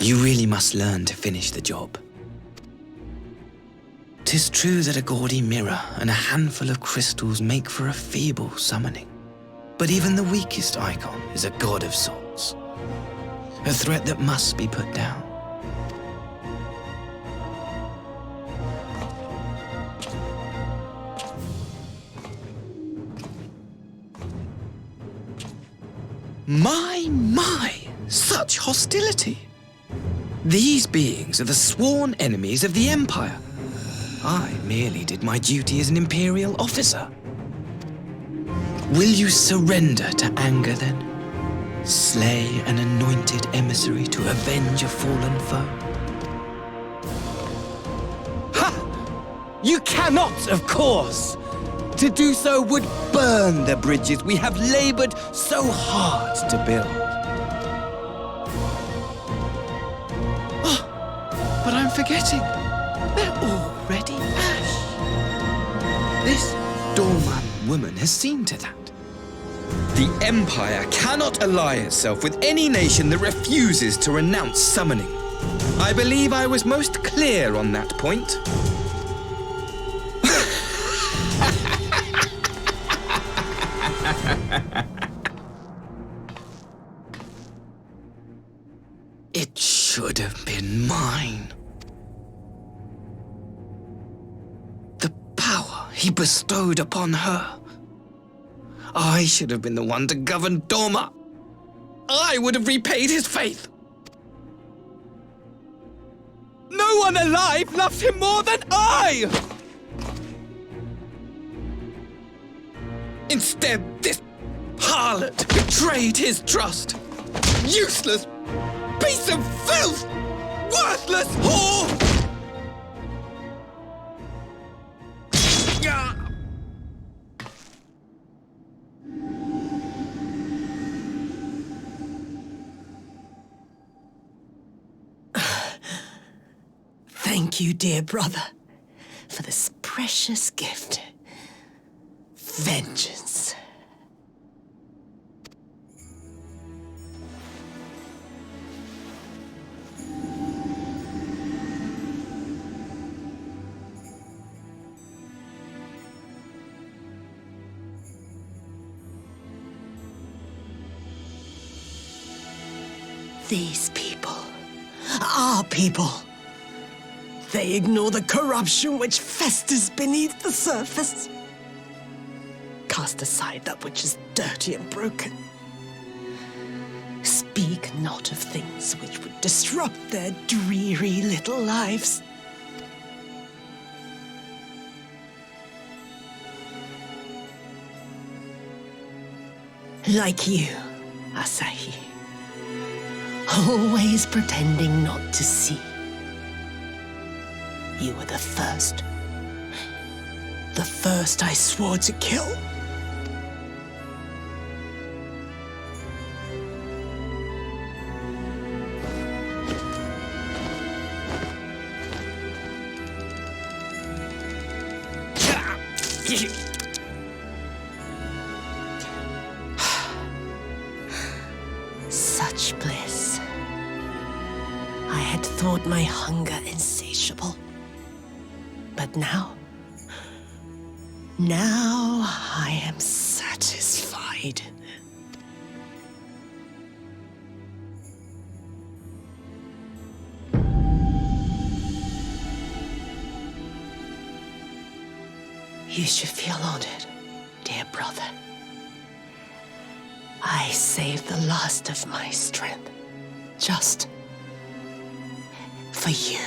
You really must learn to finish the job. 'Tis true that a gaudy mirror and a handful of crystals make for a feeble summoning. But even the weakest icon is a god of sorts. A threat that must be put down. My, such hostility! These beings are the sworn enemies of the Empire. I merely did my duty as an Imperial officer. Will you surrender to anger then? Slay an anointed emissary to avenge a fallen foe? Ha! You cannot, of course! To do so would burn the bridges we have labored so hard to build. But I'm forgetting. They're already ash. This Dorman woman has seen to that. The Empire cannot ally itself with any nation that refuses to renounce summoning. I believe I was most clear on that point. It should have been mine. The power he bestowed upon her. I should have been the one to govern Doma. I would have repaid his faith. No one alive loves him more than I! Instead, this harlot betrayed his trust. Useless piece of filth! Worthless whore! Thank you, dear brother, for this precious gift. Vengeance. These people, our people, they ignore the corruption which festers beneath the surface. Cast aside that which is dirty and broken. Speak not of things which would disrupt their dreary little lives. Like you, Asahi. Always pretending not to see. You were the first. The first I swore to kill. Such bliss. I had thought my hunger insatiable. But now I am satisfied. You should feel honored, dear brother. I I saved the last of my strength. Just for you.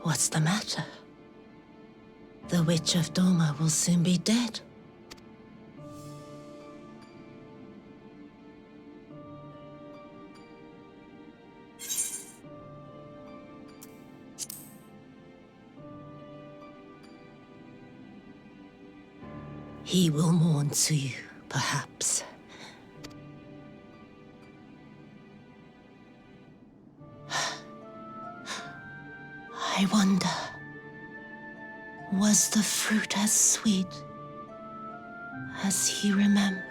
What's the matter? The Witch of Doma will soon be dead. He will mourn too, perhaps. I wonder, was the fruit as sweet as he remembered?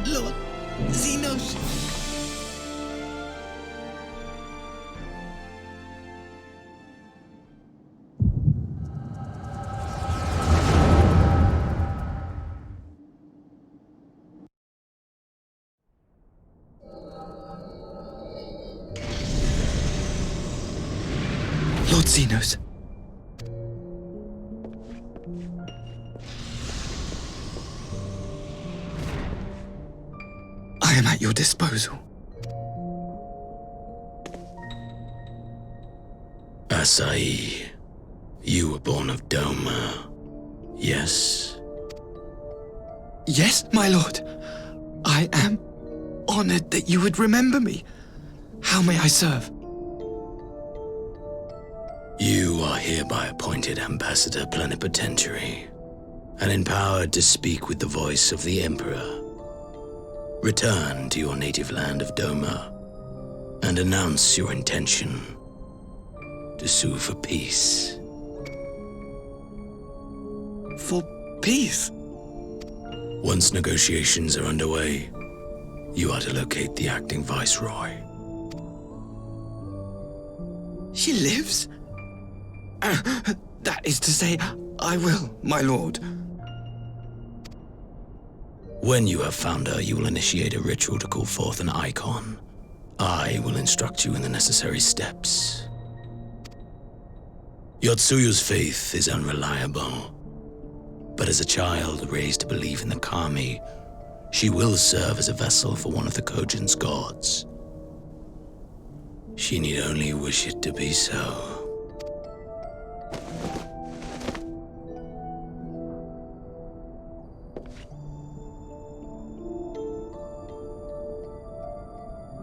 Lord Xenos! Lord Xenos. I am at your disposal. Asai, you were born of Doma, yes? Yes, my lord. I am honored that you would remember me. How may I serve? You are hereby appointed Ambassador Plenipotentiary and empowered to speak with the voice of the Emperor. Return to your native land of Doma and announce your intention to sue for peace. For peace? Once negotiations are underway, you are to locate the acting Viceroy. She lives? That is to say, I will, my lord. When you have found her, you will initiate a ritual to call forth an icon. I will instruct you in the necessary steps. Yotsuyu's faith is unreliable, but as a child raised to believe in the Kami, she will serve as a vessel for one of the Kojin's gods. She need only wish it to be so.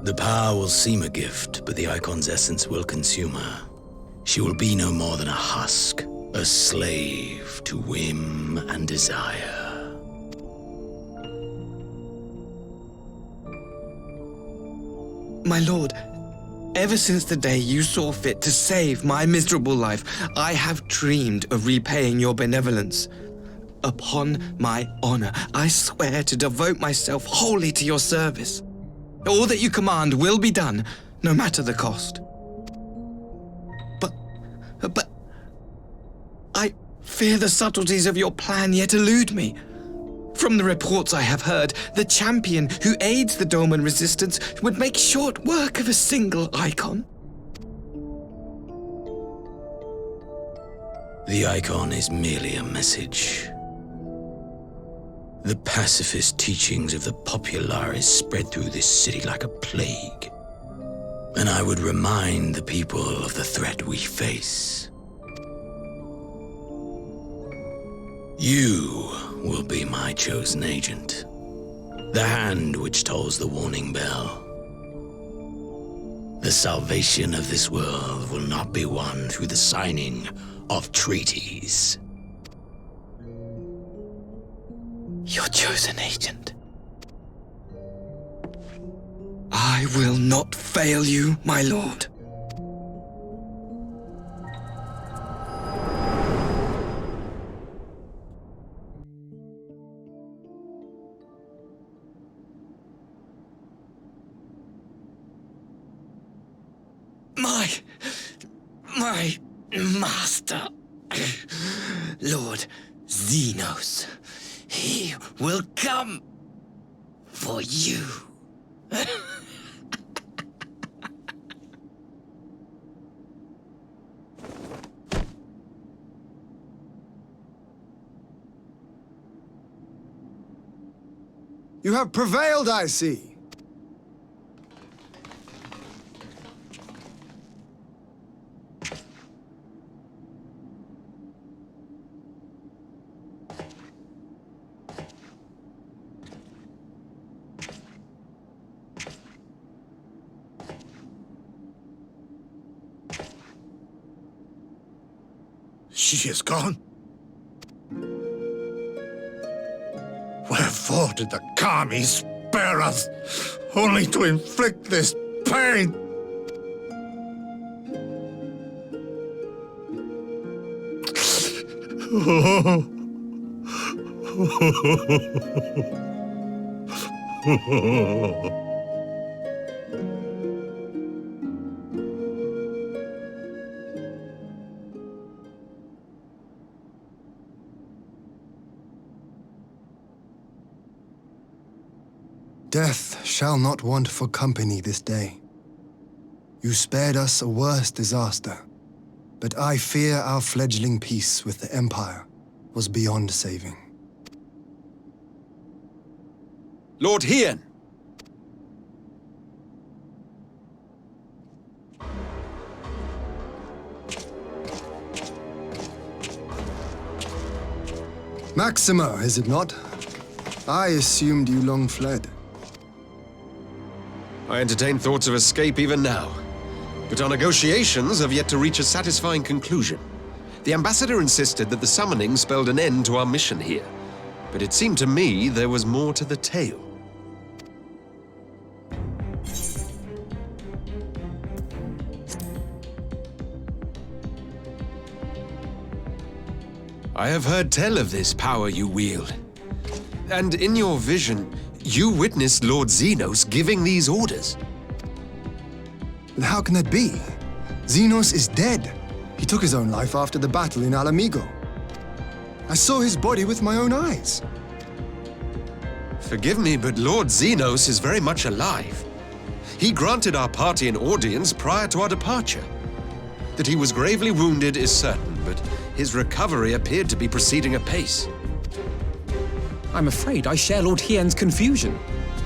The power will seem a gift, but the icon's essence will consume her. She will be no more than a husk, a slave to whim and desire. My lord, ever since the day you saw fit to save my miserable life, I have dreamed of repaying your benevolence. Upon my honor, I swear to devote myself wholly to your service. All that you command will be done, no matter the cost. But I fear the subtleties of your plan yet elude me. From the reports I have heard, the champion who aids the Doman resistance would make short work of a single icon. The icon is merely a message. The pacifist teachings of the Populares spread through this city like a plague. And I would remind the people of the threat we face. You will be my chosen agent. The hand which tolls the warning bell. The salvation of this world will not be won through the signing of treaties. Your chosen agent. I will not fail you, my lord. My master, Lord Xenos, he will come for you. You have prevailed, I see. She is gone? Wherefore did the Kami spare us, only to inflict this pain? Death shall not want for company this day. You spared us a worse disaster, but I fear our fledgling peace with the Empire was beyond saving. Lord Hien! Maxima, is it not? I assumed you long fled. I entertain thoughts of escape even now, but our negotiations have yet to reach a satisfying conclusion. The ambassador insisted that the summoning spelled an end to our mission here, but it seemed to me there was more to the tale. I have heard tell of this power you wield, and in your vision, you witnessed Lord Xenos giving these orders. How can that be? Xenos is dead. He took his own life after the battle in Alamigo. I saw his body with my own eyes. Forgive me, but Lord Xenos is very much alive. He granted our party an audience prior to our departure. That he was gravely wounded is certain, but his recovery appeared to be proceeding apace. I'm afraid I share Lord Hien's confusion.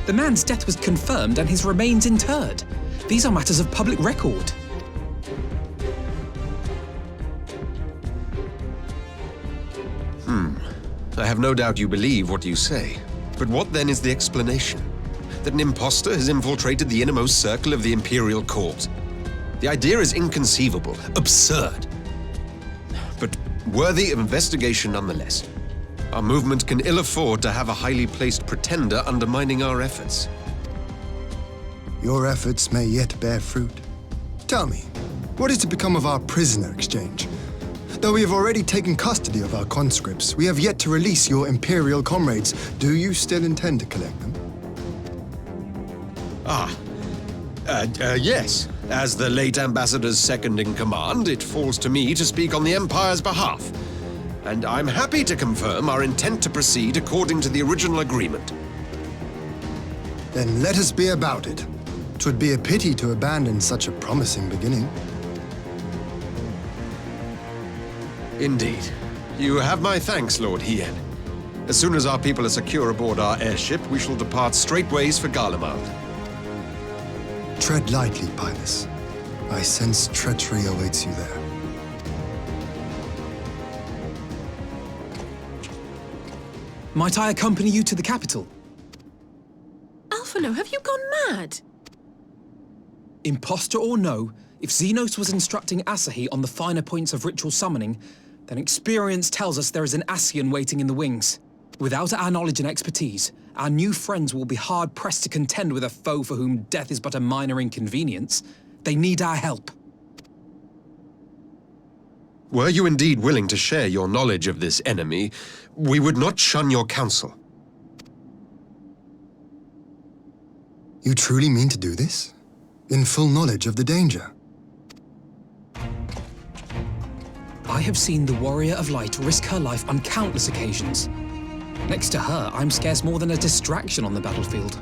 The man's death was confirmed and his remains interred. These are matters of public record. I have no doubt you believe what you say. But what then is the explanation? That an impostor has infiltrated the innermost circle of the Imperial Court? The idea is inconceivable, absurd. But worthy of investigation nonetheless. Our movement can ill afford to have a highly placed pretender undermining our efforts. Your efforts may yet bear fruit. Tell me, what is to become of our prisoner exchange? Though we have already taken custody of our conscripts, we have yet to release your Imperial comrades. Do you still intend to collect them? Yes. As the late ambassador's second-in-command, it falls to me to speak on the Empire's behalf. And I'm happy to confirm our intent to proceed according to the original agreement. Then let us be about it. 'Twould be a pity to abandon such a promising beginning. Indeed. You have my thanks, Lord Hien. As soon as our people are secure aboard our airship, we shall depart straightways for Garlemald. Tread lightly, Pilus. I sense treachery awaits you there. Might I accompany you to the capital? Delphino, have you gone mad? Imposter or no, if Xenos was instructing Asahi on the finer points of ritual summoning, then experience tells us there is an Ascian waiting in the wings. Without our knowledge and expertise, our new friends will be hard-pressed to contend with a foe for whom death is but a minor inconvenience. They need our help. Were you indeed willing to share your knowledge of this enemy, we would not shun your counsel. You truly mean to do this? In full knowledge of the danger? I have seen the Warrior of Light risk her life on countless occasions. Next to her, I'm scarce more than a distraction on the battlefield.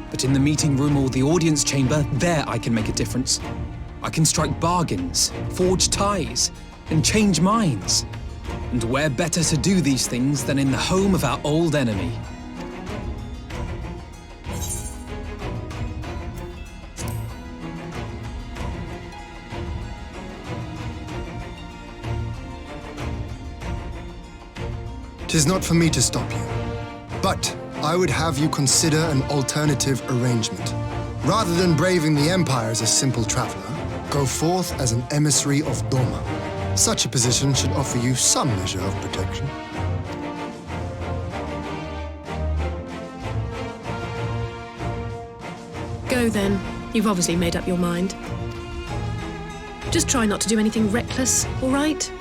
But in the meeting room or the audience chamber, there I can make a difference. I can strike bargains, forge ties, and change minds. And where better to do these things than in the home of our old enemy? Tis not for me to stop you, but I would have you consider an alternative arrangement. Rather than braving the Empire as a simple traveler, go forth as an emissary of Doma. Such a position should offer you some measure of protection. Go then. You've obviously made up your mind. Just try not to do anything reckless, all right?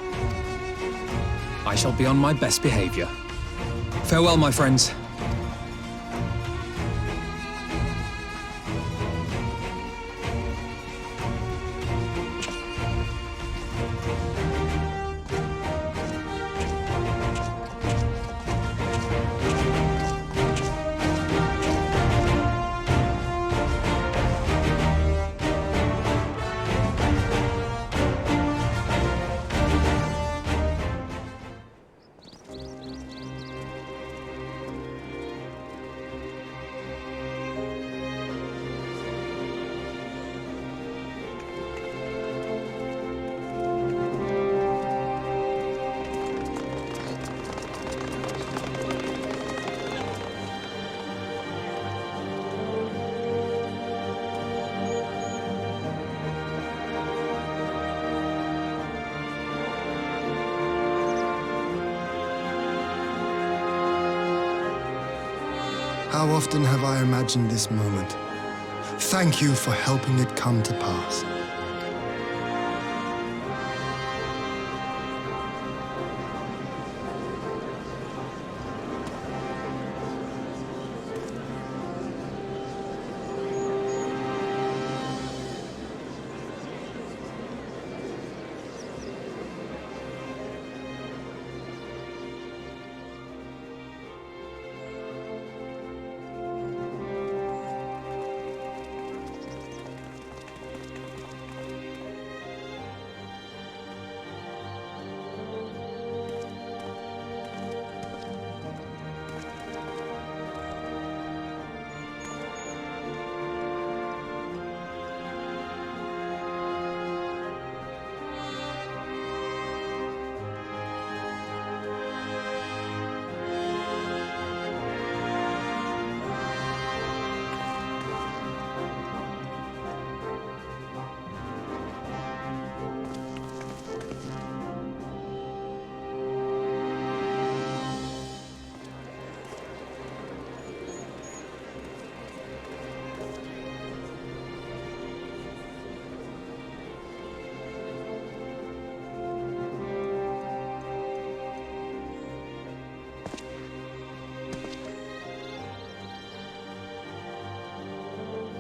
I shall be on my best behavior. Farewell, my friends. How often have I imagined this moment? Thank you for helping it come to pass.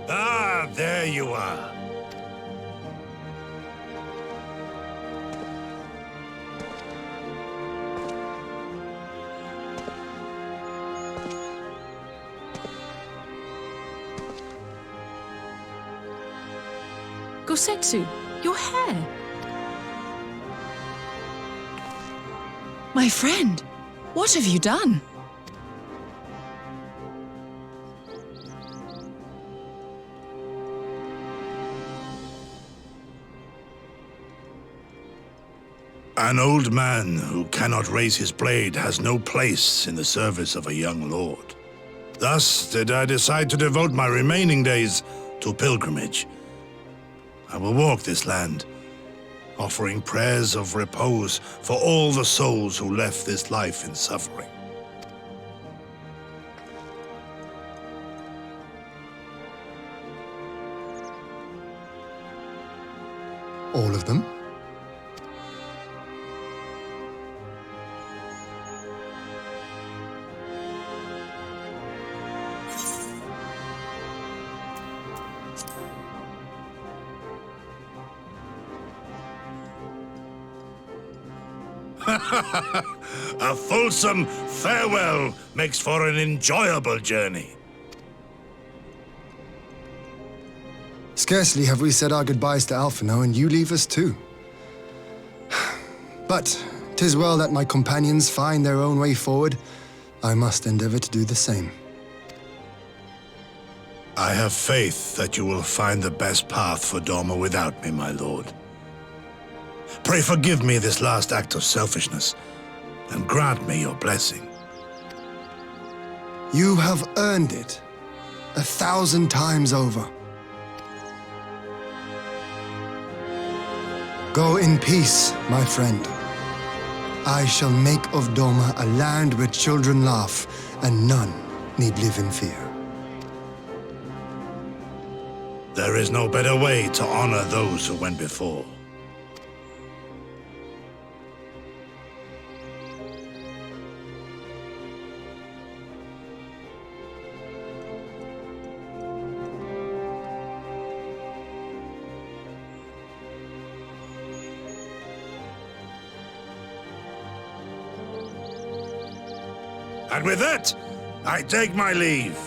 Ah, there you are. Gosetsu, your hair. My friend, what have you done? An old man who cannot raise his blade has no place in the service of a young lord. Thus did I decide to devote my remaining days to pilgrimage. I will walk this land, offering prayers of repose for all the souls who left this life in suffering. All of them? A fulsome farewell makes for an enjoyable journey. Scarcely have we said our goodbyes to Alphino, and you leave us too. But 'tis well that my companions find their own way forward. I must endeavor to do the same. I have faith that you will find the best path for Dorma without me, my lord. Pray forgive me this last act of selfishness, and grant me your blessing. You have earned it 1,000 times over. Go in peace, my friend. I shall make of Dorma a land where children laugh, and none need live in fear. There is no better way to honor those who went before. And with that, I take my leave.